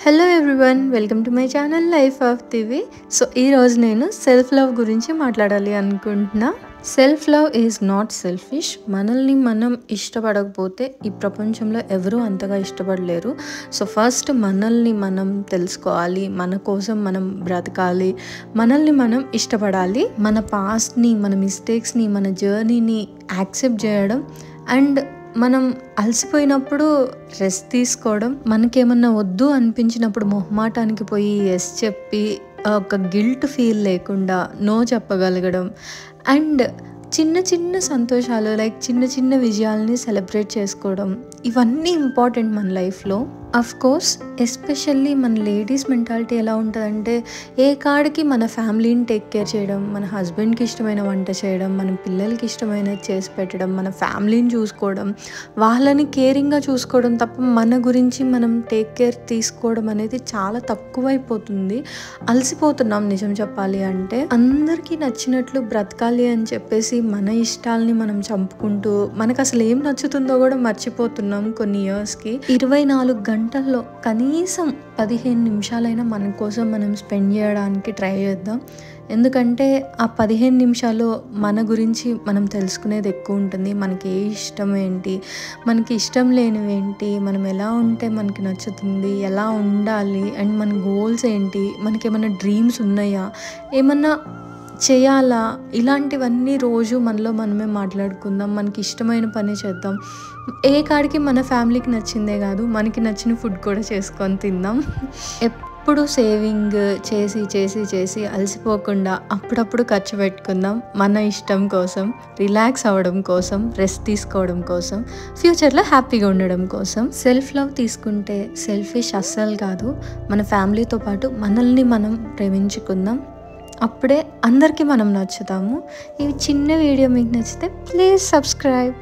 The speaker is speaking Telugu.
Hello everyone, welcome to my channel life of Divi. So ఈరోజు నేను సెల్ఫ్ లవ్ గురించి మాట్లాడాలి అనుకుంటున్నా. Self love is not selfish. మనల్ని మనం ఇష్టపడకపోతే ఈ ప్రపంచంలో ఎవరూ అంతగా ఇష్టపడలేరు. సో ఫస్ట్ మనల్ని మనం తెలుసుకోవాలి, మన కోసం మనం బ్రతకాలి, మనల్ని మనం ఇష్టపడాలి. మన పాస్ట్ని, మన మిస్టేక్స్ని, మన జర్నీని యాక్సెప్ట్ చేయడం అండ్ మనం అలసిపోయినప్పుడు రెస్ట్ తీసుకోవడం, మనకేమన్నా వద్దు అనిపించినప్పుడు మొహమాటానికి పోయి ఎస్ చెప్పి ఒక గిల్ట్ ఫీల్ లేకుండా నో చెప్పగలగడం అండ్ చిన్న చిన్న సంతోషాలు లైక్ చిన్న చిన్న విజయాలని సెలబ్రేట్ చేసుకోవడం, ఇవన్నీ ఇంపార్టెంట్ మన లైఫ్లో. అఫ్ కోర్స్ ఎస్పెషల్లీ మన లేడీస్ మెంటాలిటీ ఎలా ఉంటుందంటే, ఏ కాడికి మన ఫ్యామిలీని టేక్ కేర్ చేయడం, మన హస్బెండ్కి ఇష్టమైన వంట చేయడం, మన పిల్లలకి ఇష్టమైనది చేసి పెట్టడం, మన ఫ్యామిలీని చూసుకోవడం, వాళ్ళని కేరింగ్గా చూసుకోవడం తప్ప మన గురించి మనం టేక్ కేర్ తీసుకోవడం అనేది చాలా తక్కువైపోతుంది. అలసిపోతున్నాం నిజం చెప్పాలి అంటే. అందరికీ నచ్చినట్లు బ్రతకాలి అని చెప్పేసి మన ఇష్టాలని మనం చంపుకుంటూ మనకు అసలు ఏం నచ్చుతుందో కూడా మర్చిపోతున్నాం కొన్ని ఇయర్స్కి. 24 గంటల్లో కనీసం 15 నిమిషాలైనా మన కోసం మనం స్పెండ్ చేయడానికి ట్రై చేద్దాం. ఎందుకంటే ఆ 15 నిమిషాలు మన గురించి మనం తెలుసుకునేది ఎక్కువ ఉంటుంది. మనకి ఏ ఇష్టం ఏంటి, మనకి ఇష్టం లేనివి ఏంటి, మనం ఎలా ఉంటే మనకి నచ్చుతుంది, ఎలా ఉండాలి అండ్ మన గోల్స్ ఏంటి, మనకి ఏమైనా డ్రీమ్స్ ఉన్నాయా, ఏమన్నా చేయాలా, ఇలాంటివన్నీ రోజు మనలో మనమే మాట్లాడుకుందాం. మనకి ఇష్టమైన పని చేద్దాం. ఏ కాడికి మన ఫ్యామిలీకి నచ్చిందే కాదు, మనకి నచ్చిన ఫుడ్ కూడా చేసుకొని తిందాం. ఎప్పుడు సేవింగ్ చేసి చేసి చేసి అలసిపోకుండా అప్పుడప్పుడు ఖర్చు పెట్టుకుందాం. మన ఇష్టం కోసం, రిలాక్స్ అవ్వడం కోసం, రెస్ట్ తీసుకోవడం కోసం, ఫ్యూచర్లో హ్యాపీగా ఉండడం కోసం. సెల్ఫ్ లవ్ తీసుకుంటే సెల్ఫిష్ అస్సలు కాదు. మన ఫ్యామిలీతో పాటు మనల్ని మనం ప్రేమించుకుందాం. అప్పుడే అందరికీ మనం నచ్చుతాము. ఈ చిన్న వీడియో మీకు నచ్చితే ప్లీజ్ సబ్స్క్రైబ్.